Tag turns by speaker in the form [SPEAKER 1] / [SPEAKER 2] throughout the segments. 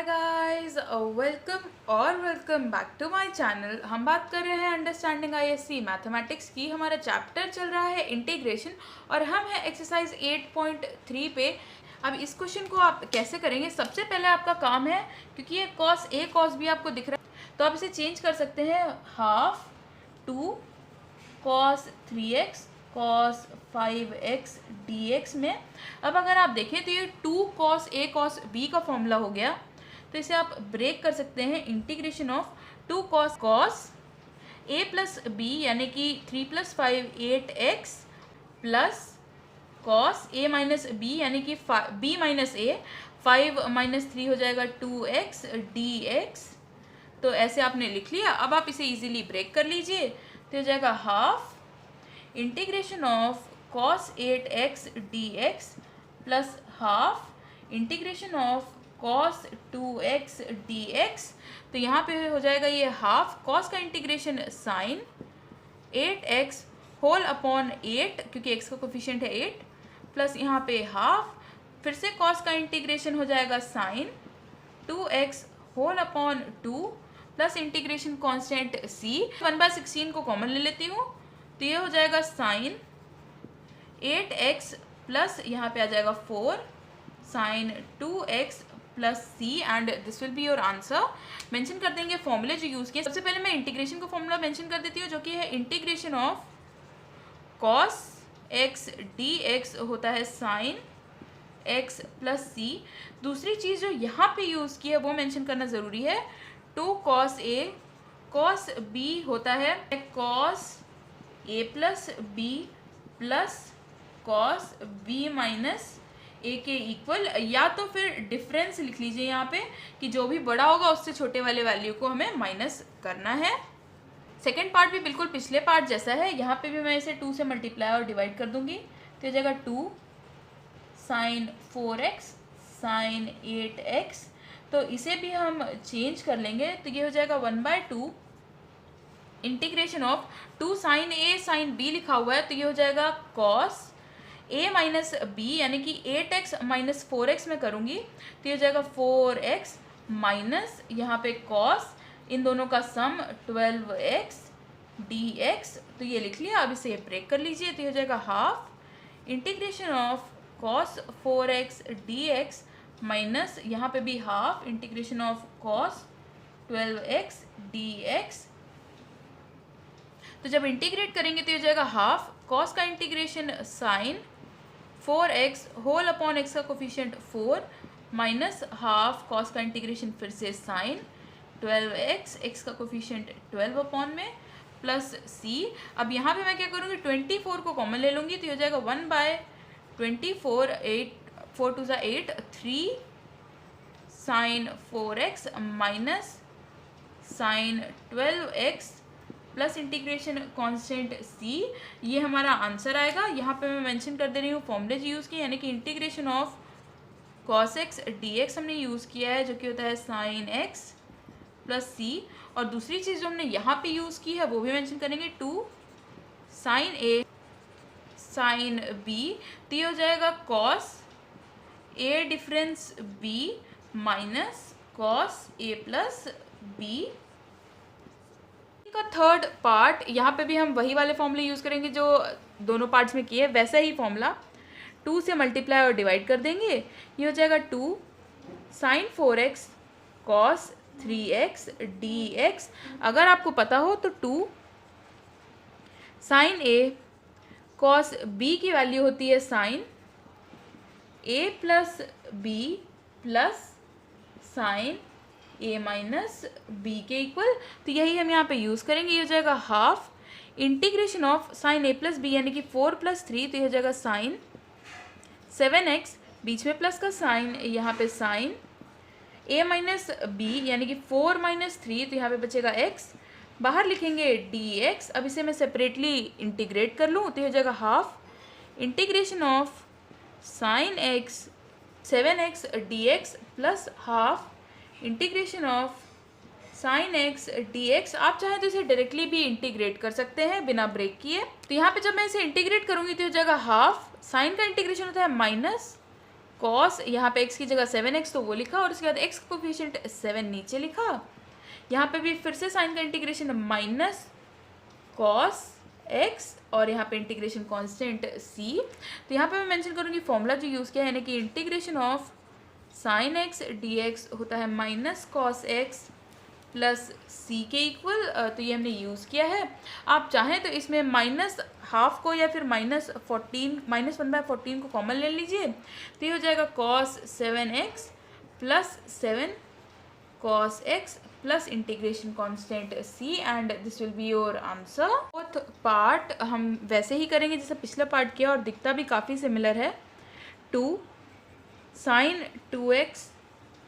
[SPEAKER 1] Guys, welcome back to my channel. हम बात कर रहे हैं अंडरस्टैंडिंग आईएससी मैथमेटिक्स की। हमारा चैप्टर चल रहा है इंटीग्रेशन और हम हैं एक्सरसाइज 8.3 पे। अब इस क्वेश्चन को आप कैसे करेंगे? सबसे पहले आपका काम है, क्योंकि ये कॉस ए कॉस बी आपको दिख रहा है, तो आप इसे चेंज कर सकते हैं half to cos 3x cos 5x dx में। अब अगर आप देखें तो ये 2 कॉस ए कॉस बी का फॉर्मूला हो गया, तो इसे आप ब्रेक कर सकते हैं। Integration of 2 cos A plus B यानी कि 3 + 5 8x plus cos A minus B यानी कि बी माइनस ए 5 - 3 हो जाएगा 2x dx। तो ऐसे आपने लिख लिया। अब आप इसे इजीली ब्रेक कर लीजिए, तो हो जाएगा half integration of cos 8x dx plus half integration of cos 2x dx। तो यहाँ पे हो जाएगा ये हाफ cos का integration sine 8x whole upon 8, क्योंकि x का कोफिशिएंट है 8, प्लस यहाँ पे हाफ फिर से cos का इंटीग्रेशन हो जाएगा sine 2x whole upon 2 plus integration constant c 1/16 को कॉमन ले लेती हूँ, तो ये हो जाएगा साइन 8x प्लस यहाँ पे आ जाएगा 4 sine 2x plus c and this will be your answer. Mention कर देंगे फॉर्मूले जो यूज़ किए। सबसे पहले मैं इंटीग्रेशन का फॉर्मूला मेंशन कर देती हूँ, जो कि है integration of cos x dx होता है साइन x प्लस c। दूसरी चीज़ जो यहाँ पे यूज़ की है वो मेंशन करना ज़रूरी है। 2 cos a cos b होता है cos a plus B plus cos B minus A के इक्वल, या तो फिर डिफरेंस लिख लीजिए यहाँ पे कि जो भी बड़ा होगा उससे छोटे वाले वैल्यू को हमें माइनस करना है। सेकेंड पार्ट भी बिल्कुल पिछले पार्ट जैसा है। यहाँ पे भी मैं इसे 2 से मल्टीप्लाई और डिवाइड कर दूंगी, तो हो जाएगा 2 साइन 4x साइन 8x। तो इसे भी हम चेंज कर लेंगे, तो ये हो जाएगा 1/2 integration of 2 sine A sine B लिखा हुआ है, तो ये हो जाएगा कॉस ए माइनस बी यानी कि 8x - 4x में करूँगी, तो ये हो जाएगा 4x माइनस यहाँ पे कॉस इन दोनों का सम 12x dx। तो ये लिख लिया। अब इसे ब्रेक कर लीजिए, तो ये हो जाएगा half integration of cos 4x dx minus यहाँ पे भी half integration of cos 12x dx। तो जब इंटीग्रेट करेंगे तो ये हो जाएगा हाफ कॉस का integration sine 4x whole upon x का कोफिशिएंट 4 माइनस हाफ कॉस का इंटीग्रेशन फिर से साइन 12x x का कोफिशिएंट 12 अपॉन में प्लस c। अब यहाँ पे मैं क्या करूँगी, 24 को कॉमन ले लूँगी, तो हो जाएगा 1/24 8 4 2 8 3 sine 4x minus sine 12x plus integration constant c। ये हमारा आंसर आएगा। यहाँ पे मैं मेंशन कर दे रही हूँ फॉर्मूले जो यूज़ किए, यानी कि integration of cos x dx हमने यूज़ किया है, जो कि होता है साइन x प्लस c। और दूसरी चीज़ जो हमने यहाँ पे यूज़ की है वो भी मेंशन करेंगे, 2 साइन a साइन b, तो ये हो जाएगा cos a difference b minus cos a plus b। का थर्ड पार्ट, यहाँ पे भी हम वही वाले फॉर्मूले यूज़ करेंगे जो दोनों पार्ट्स में किए, वैसा ही फॉर्मूला 2 से मल्टीप्लाई और डिवाइड कर देंगे। ये हो जाएगा 2 sign 4x cos 3x dx। अगर आपको पता हो तो 2 साइन a कॉस b की वैल्यू होती है sine a plus b plus sine a minus B के इक्वल, तो यही हम यहाँ पे यूज़ करेंगे। ये हो जाएगा half integration of sine a plus B यानी कि 4 + 3, तो ये हो जाएगा साइन 7x बीच में प्लस का साइन, यहाँ पे साइन a माइनस बी यानी कि 4 - 3, तो यहाँ पे बचेगा x, बाहर लिखेंगे dx। अब इसे मैं सेपरेटली इंटीग्रेट कर लूँ, तो ये हो जाएगा half integration of sine x 7x dx plus half integration of sine x dx। आप चाहें तो इसे डायरेक्टली भी इंटीग्रेट कर सकते हैं बिना ब्रेक किए। तो यहाँ पे जब मैं इसे इंटीग्रेट करूँगी तो हो जाएगा हाफ, साइन का इंटीग्रेशन होता है माइनस कॉस, यहाँ पे x की जगह 7x तो वो लिखा, और उसके बाद x का कोफिशिएंट 7 नीचे लिखा। यहाँ पे भी फिर से साइन का इंटीग्रेशन माइनस कॉस x, और यहाँ पे इंटीग्रेशन कांस्टेंट c। तो यहाँ पे मैं मेंशन करूँगी फॉर्मूला जो यूज़ किया है, यानी कि integration of sine x dx होता है minus cos x plus c के इक्वल। तो ये हमने यूज़ किया है। आप चाहें तो इसमें माइनस हाफ को या फिर -1/14 को कॉमन ले लीजिए, तो ये हो जाएगा cos 7x plus 7 cos x plus integration constant c, and this will be your answer. Fourth part हम वैसे ही करेंगे जैसे पिछला पार्ट किया, और दिखता भी काफ़ी सिमिलर है। 2 sin 2x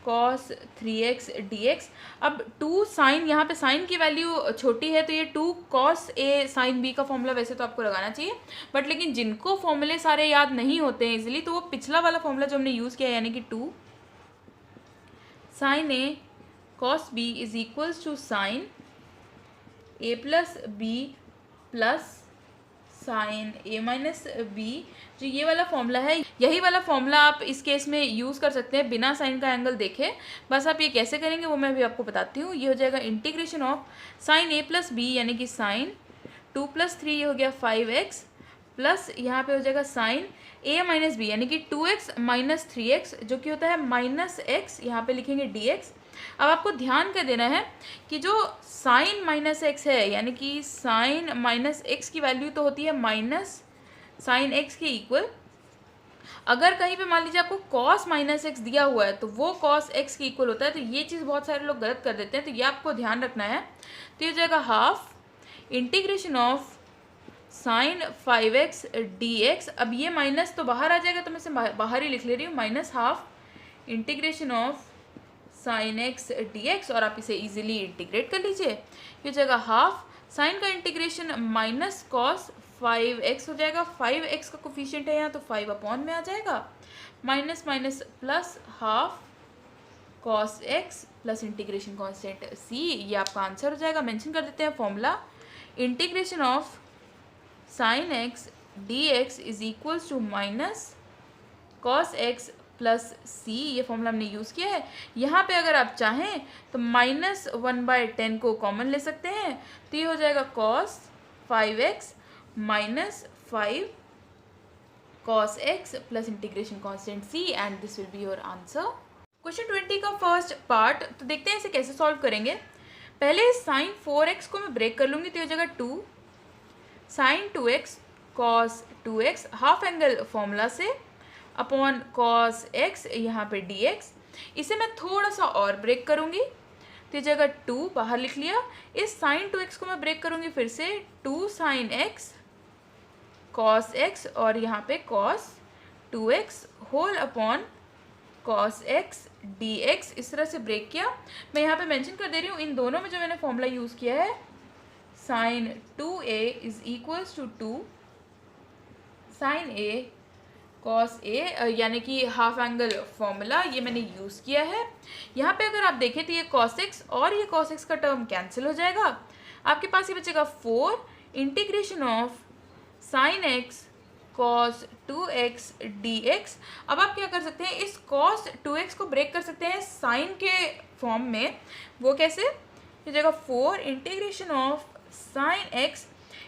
[SPEAKER 1] cos 3x dx। अब 2 साइन, यहाँ पे साइन की वैल्यू छोटी है, तो ये 2 cos a sin b का फॉर्मूला वैसे तो आपको लगाना चाहिए, बट लेकिन जिनको फॉर्मूले सारे याद नहीं होते हैं इजीली, तो वो पिछला वाला फॉर्मूला जो हमने यूज़ किया है, यानी कि 2 sin a cos b is equals to sine a plus B plus sine a minus B. जो ये वाला फॉर्मूला है, यही वाला फॉर्मूला आप इस केस में यूज़ कर सकते हैं बिना साइन का एंगल देखे। बस आप ये कैसे करेंगे वो मैं अभी आपको बताती हूँ। ये हो जाएगा integration of sine a plus B, यानी कि साइन 2 + 3 ये हो गया 5x, प्लस यहाँ पे हो जाएगा साइन a माइनस बी, यानी कि 2x माइनस 3x, जो कि होता है माइनस x, यहाँ पे लिखेंगे dx। अब आपको ध्यान कर देना है कि जो साइन माइनस एक्स है, यानी कि साइन माइनस एक्स की वैल्यू तो होती है माइनस साइन एक्स के इक्वल। अगर कहीं पे मान लीजिए आपको कॉस माइनस एक्स दिया हुआ है तो वो कॉस एक्स के इक्वल होता है, तो ये चीज़ बहुत सारे लोग गलत कर देते हैं, तो ये आपको ध्यान रखना है। तो ये हो जाएगा half integration of sign 5x dx। अब ये माइनस तो बाहर आ जाएगा, तो मैं इसे बाहर ही लिख ले रही हूँ, minus half integration of sine x dx, और आप इसे इजीली इंटीग्रेट कर लीजिए। ये जगह हाफ साइन का इंटीग्रेशन माइनस कॉस 5x हो जाएगा, 5x का कोफिशिएंट है यहाँ, तो 5 अपॉन में आ जाएगा, minus minus plus half cos x plus integration constant c। ये आपका आंसर हो जाएगा। मेंशन कर देते हैं formula, integration of sine x dx is equals to minus cos x plus c। ये फॉर्मूला हमने यूज़ किया है। यहाँ पे अगर आप चाहें तो -1/10 को कॉमन ले सकते हैं, तो ये हो जाएगा cos 5x minus 5 cos x plus integration constant c, and this will be your answer. Question 20 का फर्स्ट पार्ट, तो देखते हैं इसे कैसे सॉल्व करेंगे। पहले साइन 4x को मैं ब्रेक कर लूँगी, तो ये हो जाएगा 2 sine 2x cos 2x half angle formula से अपॉन cos x यहाँ पे dx। इसे मैं थोड़ा सा और ब्रेक करूँगी, तो ये जगह 2 बाहर लिख लिया। इस साइन 2x को मैं ब्रेक करूँगी फिर से, 2 साइन x cos x, और यहाँ पे cos 2x whole upon cos x dx। इस तरह से ब्रेक किया। मैं यहाँ पे मेंशन कर दे रही हूँ, इन दोनों में जो मैंने फॉर्मूला यूज़ किया है, sine 2a is equals to 2 sine a cos a, यानी कि हाफ एंगल फॉर्मूला, ये मैंने यूज़ किया है। यहाँ पे अगर आप देखें तो ये cos x और ये cos x का टर्म कैंसिल हो जाएगा। आपके पास ये बचेगा 4 integration of sine x cos 2x dx। अब आप क्या कर सकते हैं, इस cos 2x को ब्रेक कर सकते हैं साइन के फॉर्म में। वो कैसे? ये जगह 4 इंटीग्रेशन ऑफ साइन x,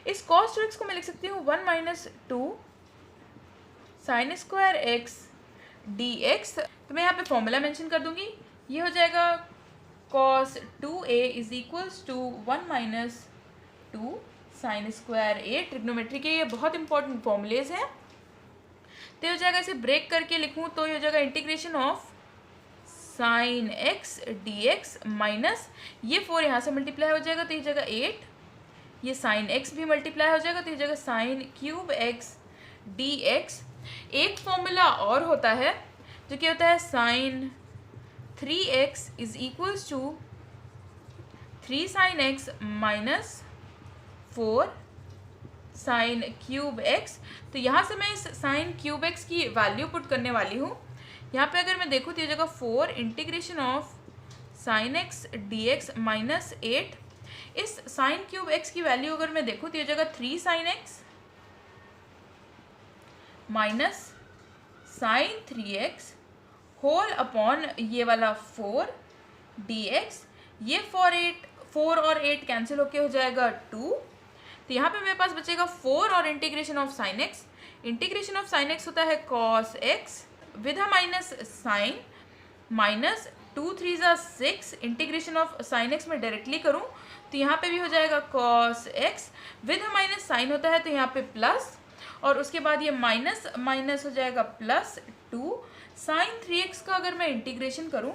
[SPEAKER 1] इस cos 2x को मैं लिख सकती हूँ 1 - 2 साइन स्क्वायर x dx। तो मैं यहाँ पे फॉर्मूला मेंशन कर दूंगी। ये हो जाएगा cos 2a is equals to 1 - 2 sine square a। Trigonometry के ये बहुत इंपॉर्टेंट फॉर्मूलेज हैं। तो ये हो जाएगा, इसे ब्रेक करके लिखूँ तो ये हो जाएगा integration of sine x dx minus ये 4 यहाँ से मल्टीप्लाई हो जाएगा, तो ये जगह 8, ये साइन x भी मल्टीप्लाई हो जाएगा, तो ये जगह साइन क्यूब x dx। एक फॉर्मूला और होता है जो कि होता है sine 3x is equals to 3 sine x minus 4 sine cube x। तो यहाँ से मैं इस साइन क्यूब x की वैल्यू पुट करने वाली हूँ। यहाँ पे अगर मैं देखूँ तो ये जगह 4 integration of sine x dx minus 8। इस साइन क्यूब x की वैल्यू अगर मैं देखूँ तो ये जगह 3 sine x minus sine 3x whole upon ये वाला 4 dx। ये 4 और 8 कैंसिल होके हो जाएगा 2। तो यहाँ पे मेरे पास बचेगा 4 और integration of sine x। Integration of sine x होता है cos x with minus sign minus 2 3 ज़ा 6। इंटीग्रेशन ऑफ साइन x में डायरेक्टली करूँ तो यहाँ पे भी हो जाएगा cos x with minus sign होता है तो यहाँ पे प्लस, और उसके बाद ये माइनस माइनस हो जाएगा प्लस 2। साइन 3x का अगर मैं इंटीग्रेशन करूँ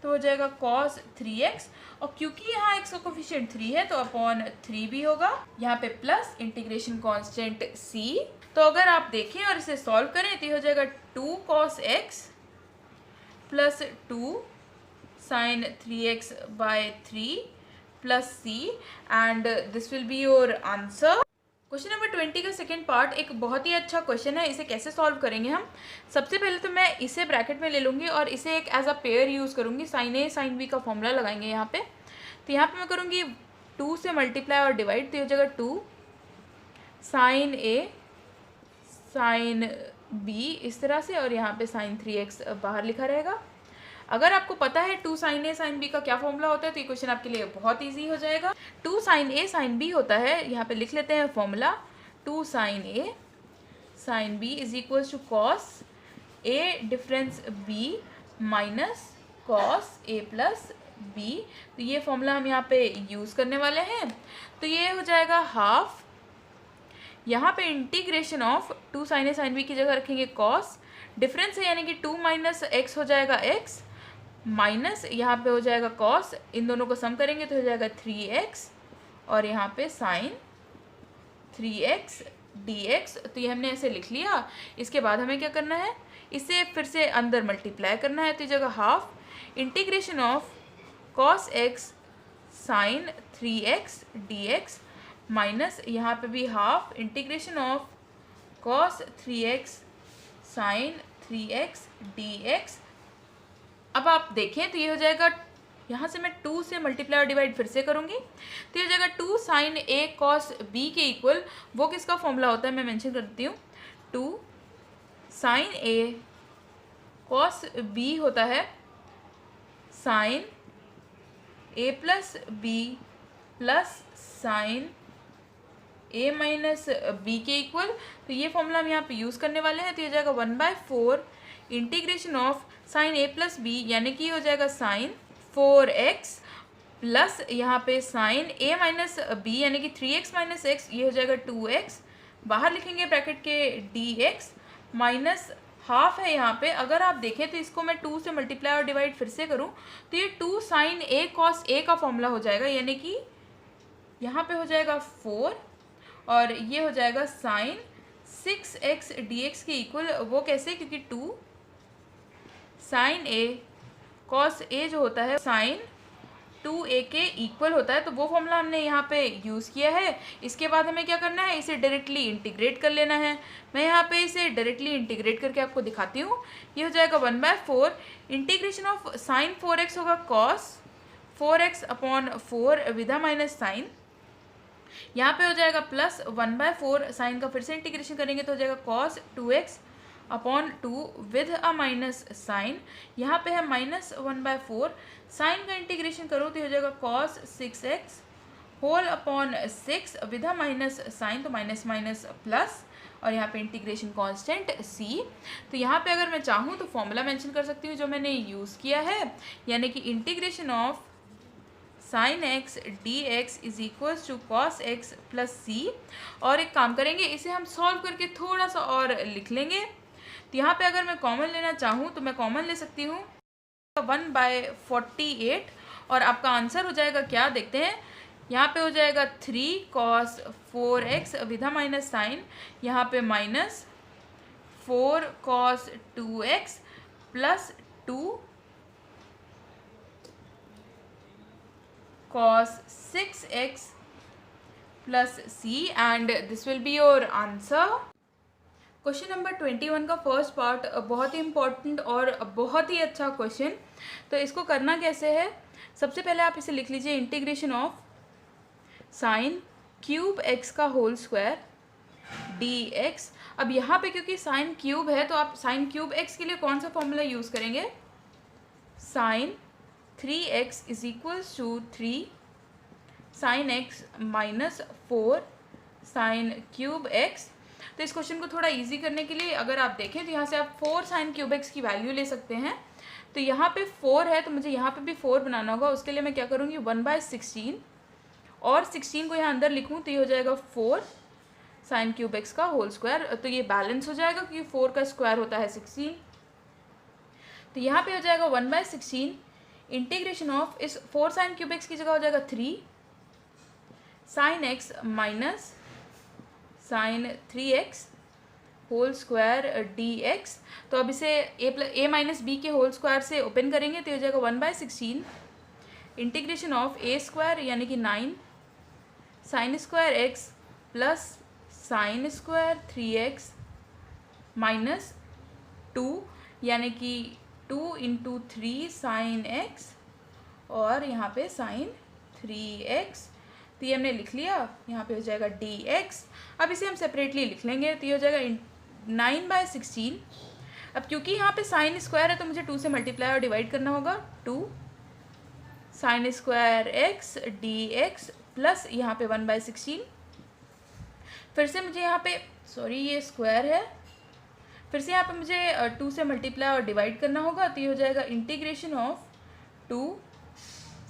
[SPEAKER 1] तो हो जाएगा cos 3x, और क्योंकि यहाँ x का कोफिशिएंट 3 है तो अपॉन 3 भी होगा। यहाँ पे प्लस इंटीग्रेशन कांस्टेंट c। तो अगर आप देखें और इसे सॉल्व करें तो ये हो जाएगा 2 cos x plus 2 sine 3x by 3 plus c, and this will be your answer. Question number 20 का सेकेंड पार्ट एक बहुत ही अच्छा क्वेश्चन है। इसे कैसे सॉल्व करेंगे हम? सबसे पहले तो मैं इसे ब्रैकेट में ले लूँगी और इसे एक एज अ पेयर यूज़ करूँगी। साइन ए साइन बी का फॉर्मूला लगाएंगे यहाँ पे। तो यहाँ पे मैं करूँगी 2 से मल्टीप्लाई और डिवाइड, तो ये हो जाएगा 2 साइन ए साइन बी इस तरह से, और यहाँ पे साइन 3x बाहर लिखा रहेगा। अगर आपको पता है 2 साइन ए साइन बी का क्या फॉर्मूला होता है तो ये क्वेश्चन आपके लिए बहुत इजी हो जाएगा। 2 साइन ए साइन बी होता है, यहाँ पे लिख लेते हैं formula, 2 sine A sine B is equals to cos A difference B minus cos A plus B. तो ये फॉर्मूला हम यहाँ पे यूज़ करने वाले हैं। तो ये हो जाएगा हाफ, यहाँ पे integration of 2 sine A sine B की जगह रखेंगे कॉस, डिफरेंस है यानी कि 2 माइनस एक्स हो जाएगा x, माइनस यहाँ पे हो जाएगा कॉस, इन दोनों को सम करेंगे तो हो जाएगा 3x, और यहाँ पे साइन 3x dx। तो ये हमने ऐसे लिख लिया। इसके बाद हमें क्या करना है, इसे फिर से अंदर मल्टीप्लाई करना है। तो जगह half integration of cos x sine 3x dx minus यहाँ पे भी half integration of cos 3x sine 3x dx। अब आप देखें तो ये हो जाएगा, यहाँ से मैं 2 से मल्टीप्लाई और डिवाइड फिर से करूँगी तो ये हो जाएगा 2 साइन ए कॉस बी के इक्वल, वो किसका फॉर्मूला होता है मैं मेंशन कर देती हूँ, 2 साइन ए कॉस बी होता है sign A plus B plus sign A minus B के इक्वल। तो ये फॉर्मूला हम यहाँ पे यूज़ करने वाले हैं। तो ये हो जाएगा 1/4 integration of sine A plus B, यानी कि हो जाएगा साइन 4x प्लस यहाँ पे साइन ए माइनस बी यानी कि 3x माइनस एक्स, ये हो जाएगा 2x, बाहर लिखेंगे ब्रैकेट के dx माइनस हाफ है यहाँ पे। अगर आप देखें तो इसको मैं 2 से मल्टीप्लाई और डिवाइड फिर से करूँ तो ये 2 साइन ए कॉस ए का फॉर्मूला हो जाएगा, यानी कि यहाँ पे हो जाएगा 4 और ये हो जाएगा साइन 6x dx के इक्वल। वो कैसे? क्योंकि 2 साइन ए कॉस ए जो होता है साइन 2a के इक्वल होता है, तो वो फॉर्मूला हमने यहाँ पे यूज़ किया है। इसके बाद हमें क्या करना है, इसे डायरेक्टली इंटीग्रेट कर लेना है। मैं यहाँ पे इसे डायरेक्टली इंटीग्रेट करके आपको दिखाती हूँ। ये हो जाएगा 1/4 इंटीग्रेशन ऑफ साइन 4x होगा कॉस 4x अपॉन 4 विदा माइनस साइन, यहाँ पे हो जाएगा प्लस 1/4 साइन का फिर से इंटीग्रेशन करेंगे तो हो जाएगा cos 2x upon 2 with a minus sign, यहाँ पे है माइनस 1/4 साइन का इंटीग्रेशन करो तो हो जाएगा cos 6x whole upon 6 with a minus sign, तो माइनस माइनस प्लस, और यहाँ पे इंटीग्रेशन कांस्टेंट c। तो यहाँ पे अगर मैं चाहूँ तो फॉर्मूला मेंशन कर सकती हूँ जो मैंने यूज़ किया है, यानी कि integration of sine x dx is equals to cos x plus C. और एक काम करेंगे, इसे हम सॉल्व करके थोड़ा सा और लिख लेंगे। तो यहाँ पे अगर मैं कॉमन लेना चाहूँ तो मैं कॉमन ले सकती हूँ 1/48 और आपका आंसर हो जाएगा क्या, देखते हैं। यहाँ पे हो जाएगा 3 cos 4x विधा माइनस साइन, यहाँ पे minus 4 cos 2x plus 2 cos 6x plus c, and this will be your answer। Question number 21 का फर्स्ट पार्ट बहुत ही इम्पोर्टेंट और बहुत ही अच्छा क्वेश्चन। तो इसको करना कैसे है, सबसे पहले आप इसे लिख लीजिए, integration of sign cube x का होल स्क्वायर dx। अब यहाँ पे क्योंकि साइन क्यूब है तो आप साइन क्यूब एक्स के लिए कौन सा फॉर्मूला यूज़ करेंगे, sine 3x is equals to 3 sine X minus 4 sine cube X. तो इस क्वेश्चन को थोड़ा इजी करने के लिए अगर आप देखें तो यहाँ से आप 4 साइन क्यूब एक्स की वैल्यू ले सकते हैं। तो यहाँ पे 4 है तो मुझे यहाँ पे भी 4 बनाना होगा। उसके लिए मैं क्या करूँगी, 1/16 और 16 को यहाँ अंदर लिखूँ तो ये हो जाएगा 4 साइन क्यूब एक्स का होल स्क्वायर। तो ये बैलेंस हो जाएगा क्योंकि 4 का स्क्वायर होता है 16। तो यहाँ पे हो जाएगा 1/16 इंटीग्रेशन ऑफ इस 4 साइन क्यूब एक्स की जगह हो जाएगा 3 sine X minus sine 3x whole square dx। तो अब इसे a माइनस बी के होल स्क्वायर से ओपन करेंगे तो हो जाएगा 1/16 इंटीग्रेशन ऑफ a स्क्वायर यानी कि 9 sine square x plus sine square 3x minus 2 यानी कि 2 इंटू 3 साइन x और यहाँ पे साइन 3x। तो ये हमने लिख लिया, यहाँ पे हो जाएगा dx। अब इसे हम सेपरेटली लिख लेंगे तो ये हो जाएगा 9/16। अब क्योंकि यहाँ पे साइन स्क्वायर है तो मुझे 2 से मल्टीप्लाई और डिवाइड करना होगा, 2 sine square x dx plus यहाँ पे 1/16। फिर से मुझे यहाँ पे ये स्क्वायर है, फिर से यहाँ पे मुझे 2 से मल्टीप्लाई और डिवाइड करना होगा तो ये हो जाएगा integration of 2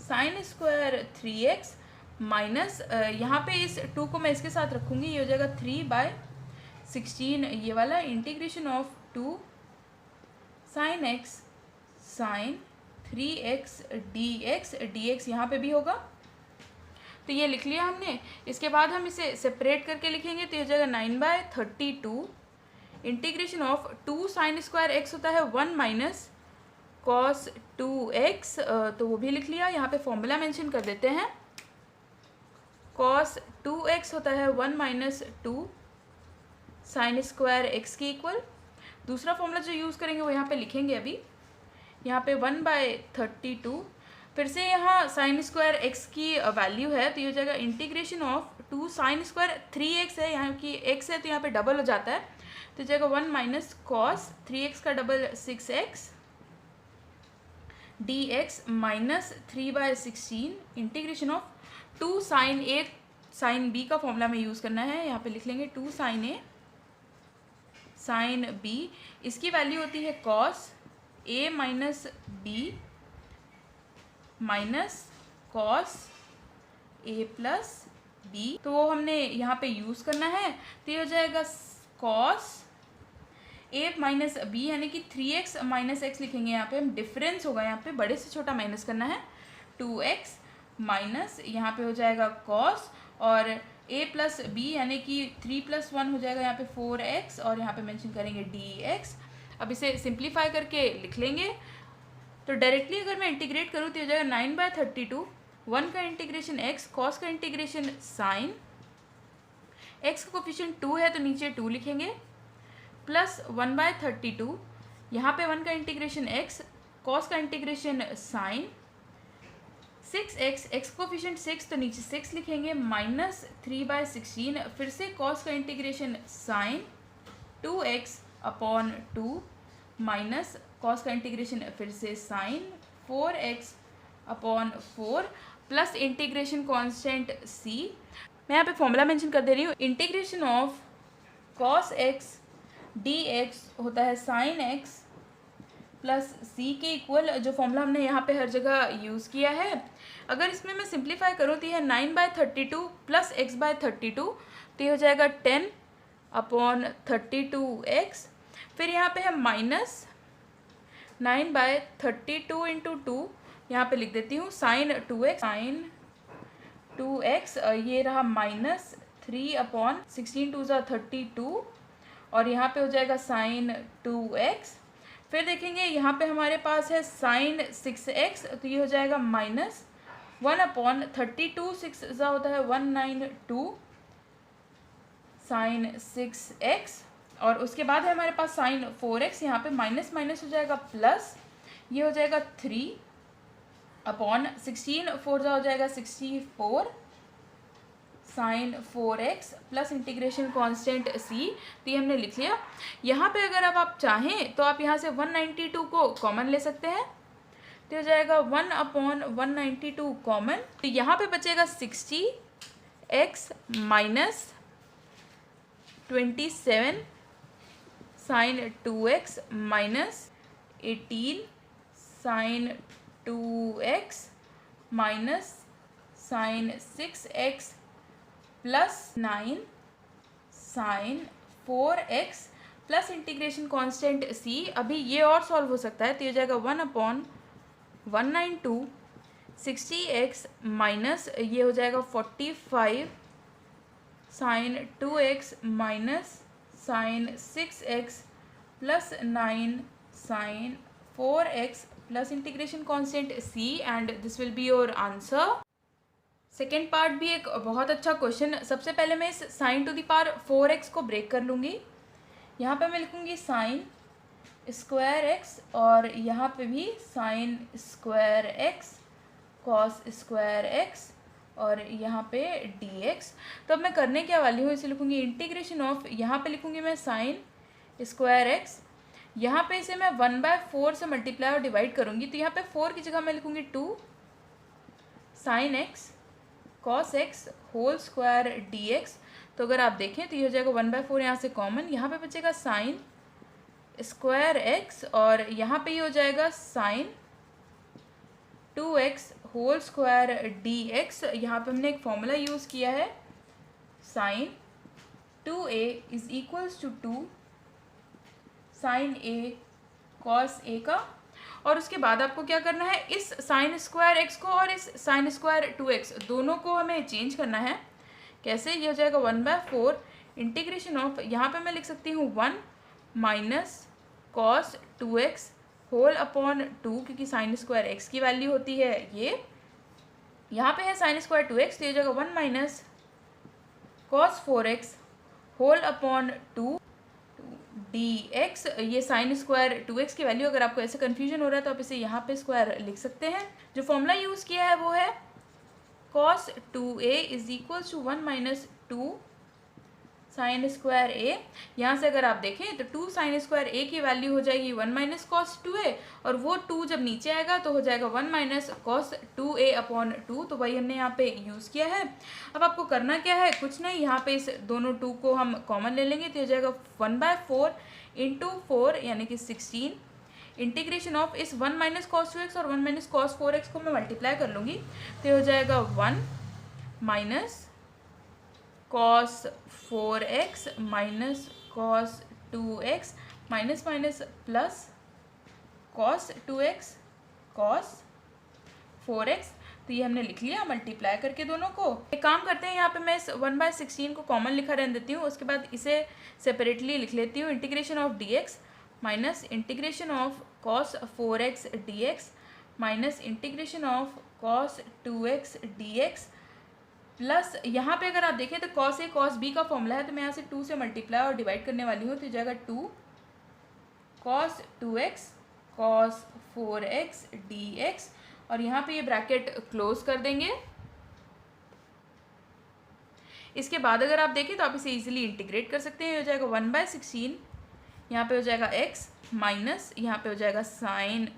[SPEAKER 1] sine square 3x minus यहाँ पे इस 2 को मैं इसके साथ रखूँगी, ये हो जाएगा 3/16 ये वाला integration of 2 sine x sine 3x dx यहाँ पे भी होगा। तो ये लिख लिया हमने। इसके बाद हम इसे सेपरेट करके लिखेंगे तो ये हो जाएगा 9/32 integration of 2 sine square x होता है 1 माइनस कॉस 2x। तो वो भी लिख लिया। यहाँ पे फॉर्मूला मेंशन कर देते हैं, कॉस 2x होता है 1 माइनस 2 साइन स्क्वायर x के इक्वल। दूसरा फॉर्मूला जो यूज़ करेंगे वो यहाँ पे लिखेंगे अभी। यहाँ पे 1/32 फिर से यहाँ साइन स्क्वायर x की वैल्यू है तो ये हो जाएगा integration of 2 sine square 3x है, यहाँ की x है तो यहाँ पे डबल हो जाता है तो जाएगा 1 माइनस कॉस 3x का double 6x dx minus 3/16 integration of 2 sine A sine B का फॉर्मूला में यूज़ करना है। यहाँ पे लिख लेंगे 2 साइन ए साइन बी, इसकी वैल्यू होती है cos A minus B minus cos A plus B. तो वो हमने यहाँ पे यूज़ करना है तो ये हो जाएगा कॉस ए माइनस बी यानी कि 3x माइनस एक्स लिखेंगे। यहाँ पे हम डिफरेंस होगा, यहाँ पे बड़े से छोटा माइनस करना है 2x माइनस यहाँ पे हो जाएगा कॉस और a प्लस बी यानी कि 3 + 1 हो जाएगा यहाँ पे 4x और यहाँ पे मेंशन करेंगे dx। अब इसे सिंप्लीफाई करके लिख लेंगे तो डायरेक्टली अगर मैं इंटीग्रेट करूँ तो हो जाएगा 9/32 1 का इंटीग्रेशन x कॉस का इंटीग्रेशन साइन x का कोफिशिएंट 2 है तो नीचे 2 लिखेंगे प्लस 1/32 यहाँ पे 1 का इंटीग्रेशन x कॉस का integration sine 6x x coefficient 6 तो नीचे 6 लिखेंगे माइनस 3/16 फिर से कॉस का integration sine 2x upon 2 minus cos का इंटीग्रेशन फिर से sine 4x upon 4 plus integration constant c। मैं यहाँ पे फॉर्मूला मेंशन कर दे रही हूँ, integration of cos x dx होता है साइन x प्लस c के इक्वल, जो फॉर्मूला हमने यहाँ पे हर जगह यूज़ किया है। अगर इसमें मैं सिंप्लीफाई करूँ तो यह 9/32 प्लस x/32 तो ये हो जाएगा 10 अपॉन 32x। फिर यहाँ पे है माइनस 9/32 इंटू 2 यहाँ पे लिख देती हूँ साइन 2x ये रहा माइनस 3 अपॉन 16 2 32 और यहाँ पे हो जाएगा साइन 2x। फिर देखेंगे यहाँ पे हमारे पास है साइन 6x तो ये हो जाएगा माइनस 1 अपॉन 32 6 होता है 192 साइन 6x और उसके बाद है हमारे पास साइन 4x, यहाँ पे माइनस माइनस हो जाएगा प्लस, ये हो जाएगा 3 अपॉन 16 4 हो जाएगा 64 sine 4x plus integration constant c, तो ये हमने लिख लिया। यहाँ पे अगर अब आप चाहें तो आप यहाँ से 192 को कॉमन ले सकते हैं, तो हो जाएगा 1/192 कॉमन, तो यहाँ पे बचेगा 60x minus 27 sine 2x minus 18 sine 2x minus sine 6x plus 9 sine 4x plus integration constant c। अभी ये और सॉल्व हो सकता है, तो ये हो जाएगा 1/192 60x माइनस ये हो जाएगा 45 sine 2x minus sine 6x plus 9 sine 4x plus integration constant c, and this will be your answer. Second part भी एक बहुत अच्छा क्वेश्चन। सबसे पहले मैं इस sign to the power 4x को ब्रेक कर लूँगी। यहाँ पे मैं लिखूँगी साइन स्क्वायर x और यहाँ पे भी sine square x cos square x और यहाँ पे dx। तो अब मैं करने क्या वाली हूँ, इसे लिखूँगी इंटीग्रेशन ऑफ, यहाँ पे लिखूँगी मैं साइन स्क्वायर x, यहाँ पे इसे मैं 1/4 से मल्टीप्लाई और डिवाइड करूँगी, तो यहाँ पे 4 की जगह मैं लिखूँगी 2 sine x cos x whole square dx। तो अगर आप देखें तो ये हो जाएगा 1/4 यहाँ से कॉमन, यहाँ पे बचेगा साइन स्क्वायर x और यहाँ पे ये हो जाएगा sine 2x whole square dx। यहाँ पे हमने एक फॉर्मूला यूज़ किया है, sine 2a is equals to 2 sine a cos a का, और उसके बाद आपको क्या करना है, इस साइन स्क्वायर x को और इस साइन स्क्वायर 2x दोनों को हमें चेंज करना है। कैसे, ये हो जाएगा 1/4 इंटीग्रेशन ऑफ, यहाँ पे मैं लिख सकती हूँ 1 minus cos 2x whole upon 2, क्योंकि साइन स्क्वायर x की वैल्यू होती है ये, यहाँ पे है साइन स्क्वायर 2x, तो ये हो जाएगा 1 minus cos 4x whole upon 2 dx। ये साइन स्क्वायर 2x की वैल्यू, अगर आपको ऐसे कन्फ्यूजन हो रहा है तो आप इसे यहाँ पे स्क्वायर लिख सकते हैं। जो फॉर्मूला यूज़ किया है वो है cos 2a is equals to 1 minus 2 sine square a। यहाँ से अगर आप देखें तो 2 साइन स्क्वायर a की वैल्यू हो जाएगी 1 माइनस कॉस 2a, और वो 2 जब नीचे आएगा तो हो जाएगा 1 माइनस कॉस 2a अपॉन 2, तो वही हमने यहाँ पे यूज़ किया है। अब आपको करना क्या है, कुछ नहीं, यहाँ पे इस दोनों 2 को हम कॉमन ले लेंगे, तो हो जाएगा 1/4 इंटू 4 यानी कि 16 इंटीग्रेशन ऑफ, इस 1 माइनस कॉस 2x और 1 माइनस कॉस 4x को मैं मल्टीप्लाई कर लूँगी, तो हो जाएगा 1 minus cos 4x minus cos 2x minus minus plus cos 2x cos 4x। तो ये हमने लिख लिया मल्टीप्लाई करके दोनों को। एक काम करते हैं, यहाँ पे मैं इस 1/16 को कॉमन लिखा रहने देती हूँ, उसके बाद इसे सेपरेटली लिख लेती हूँ, integration of dx minus integration of cos 4x dx minus integration of cos 2x dx plus, यहाँ पे अगर आप देखें तो कॉस ए कॉस बी का फॉर्मूला है, तो मैं यहाँ से 2 से मल्टीप्लाई और डिवाइड करने वाली हूँ, तो जाएगा 2 cos 2x cos 4x dx, और यहाँ पे ये ब्रैकेट क्लोज कर देंगे। इसके बाद अगर आप देखें तो आप इसे इजीली इंटीग्रेट कर सकते हैं, हो जाएगा 1/16, यहाँ पे हो जाएगा x माइनस यहाँ पे हो जाएगा साइन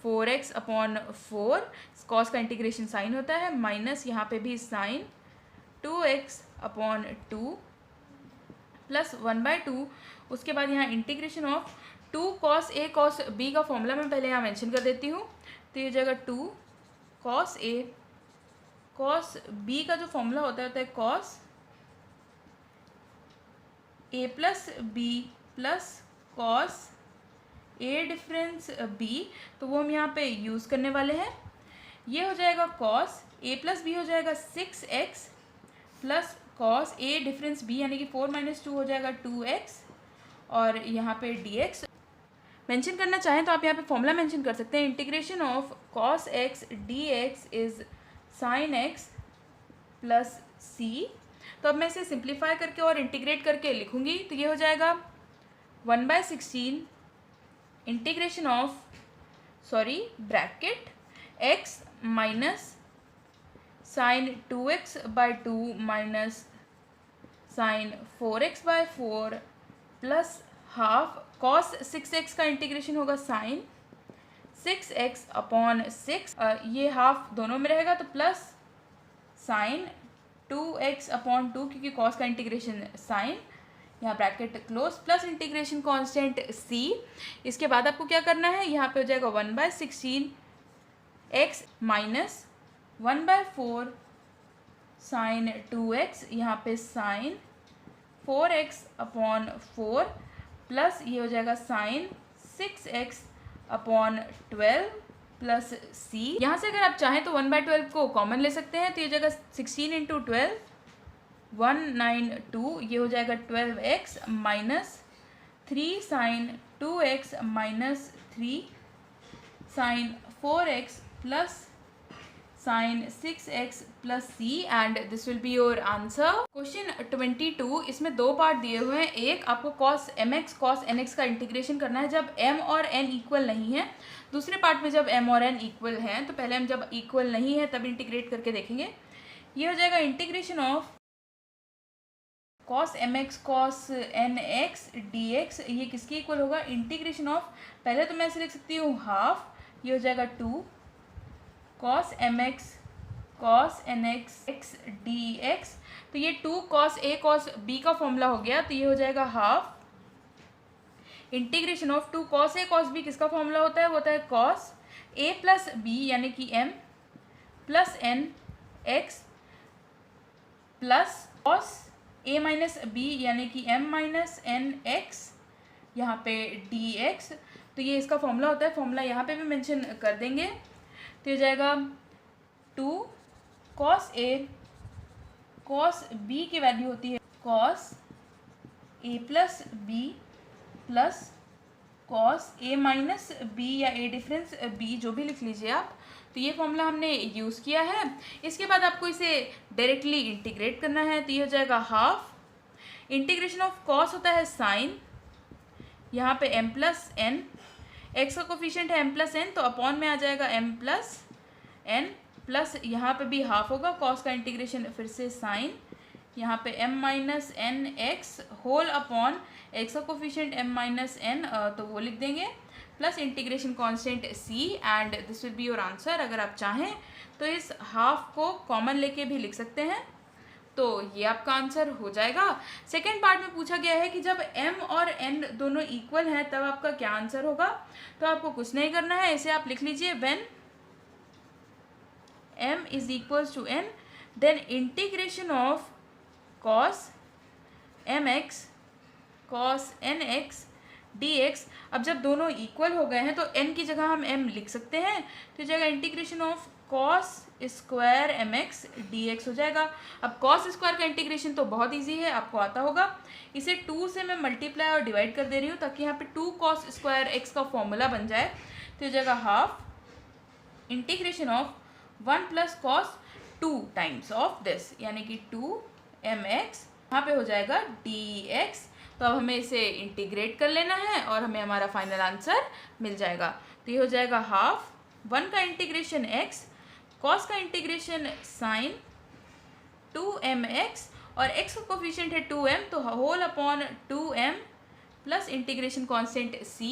[SPEAKER 1] 4x अपॉन 4, कॉस का इंटीग्रेशन साइन होता है, माइनस यहाँ पे भी साइन 2x अपॉन 2 प्लस 1/2। उसके बाद यहाँ integration of 2 cos A cos B का फॉर्मूला मैं पहले यहाँ मेंशन कर देती हूँ, तो ये जगह 2 कॉस ए कॉस बी का जो फॉर्मूला होता है cos A plus B plus cos A difference B, तो वो हम यहाँ पे यूज़ करने वाले हैं। ये हो जाएगा कॉस ए प्लस बी हो जाएगा 6x plus cos A difference B यानी कि 4 - 2 हो जाएगा 2x, और यहाँ पे dx मेंशन करना चाहें तो आप यहाँ पे फॉर्मूला मेंशन कर सकते हैं, integration of cos x dx is sine x plus c। तो अब मैं इसे सिंप्लीफाई करके और इंटीग्रेट करके लिखूँगी, तो ये हो जाएगा 1/16 integration of bracket x minus sine 2x/2 minus sine 4x/4 plus half cos 6x का इंटीग्रेशन होगा साइन 6x/6, ये हाफ दोनों में रहेगा तो प्लस साइन 2x/2 क्योंकि कॉस का इंटीग्रेशन साइन, यहाँ bracket close, plus integration constant c। इसके बाद आपको क्या करना है, यहाँ पे हो जाएगा 1/16x माइनस 1/4 साइन 2x, यहाँ पे साइन 4x/4 प्लस ये हो जाएगा साइन 6x/12 प्लस c। यहाँ से अगर आप चाहें तो 1/12 को कॉमन ले सकते हैं, तो ये हो जाएगा 16 × 12 192, ये हो जाएगा 12x minus 3 sine 2x minus 3 sine 4x plus sine 6x plus c, and this will be your answer. Question 22, इसमें दो पार्ट दिए हुए हैं। एक, आपको cos mx cos nx का इंटीग्रेशन करना है जब m और n इक्वल नहीं है। दूसरे पार्ट में जब m और n इक्वल हैं, तो पहले हम जब इक्वल नहीं है तब इंटीग्रेट करके देखेंगे। ये हो जाएगा integration of cos mx cos nx dx, ये किसके इक्वल होगा, इंटीग्रेशन ऑफ, पहले तो मैं ऐसे लिख सकती हूँ हाफ, ये हो जाएगा 2 cos mx cos nx x dx, तो ये 2 cos a cos b का फॉर्मूला हो गया, तो ये हो जाएगा half integration of 2 cos a cos b, किसका फॉर्मूला होता है, वो होता है cos a प्लस b यानी कि m plus n x plus cos a minus b यानी कि m माइनस n x, यहाँ पे dx, तो ये इसका फॉर्मूला होता है। फॉर्मूला यहाँ पे भी मेंशन कर देंगे, तो हो जाएगा 2 cos a cos b की वैल्यू होती है cos a plus b plus cos a minus b या a डिफरेंस b, जो भी लिख लीजिए आप। तो ये फॉर्मूला हमने यूज़ किया है। इसके बाद आपको इसे डायरेक्टली इंटीग्रेट करना है, तो ये हो जाएगा हाफ इंटीग्रेशन ऑफ cos होता है साइन, यहाँ पे m प्लस n, x का कोफिशिएंट है m प्लस n, तो अपॉन में आ जाएगा m प्लस n प्लस यहाँ पे भी हाफ होगा, cos का इंटीग्रेशन फिर से साइन, यहाँ पे m minus n x whole upon x का कोफिशिएंट m माइनस n, तो वो लिख देंगे, plus integration constant c, and this will be your answer. अगर आप चाहें तो इस हाफ को कॉमन लेके भी लिख सकते हैं, तो ये आपका आंसर हो जाएगा। सेकेंड पार्ट में पूछा गया है कि जब m और n दोनों इक्वल हैं तब आपका क्या आंसर होगा। तो आपको कुछ नहीं करना है, इसे आप लिख लीजिए when m is equals to n, then integration of cos mx cos nx dx। अब जब दोनों इक्वल हो गए हैं तो n की जगह हम m लिख सकते हैं, तो जगह integration of cos square mx dx हो जाएगा। अब cos स्क्वायर का इंटीग्रेशन तो बहुत इजी है, आपको आता होगा। इसे 2 से मैं मल्टीप्लाई और डिवाइड कर दे रही हूँ ताकि यहाँ पे 2 cos स्क्वायर x का फॉर्मूला बन जाए, तो जगह half integration of 1 plus cos 2 times of this, यानी कि 2mx, यहाँ पे हो जाएगा dx। तो अब हमें इसे इंटीग्रेट कर लेना है और हमें हमारा फाइनल आंसर मिल जाएगा। तो ये हो जाएगा हाफ 1 का इंटीग्रेशन x, cos का इंटीग्रेशन साइन 2mx, और x का कोफिशिएंट है 2m, तो whole upon 2m plus integration constant c,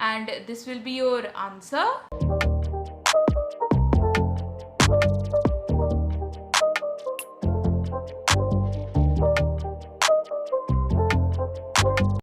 [SPEAKER 1] and this will be your answer.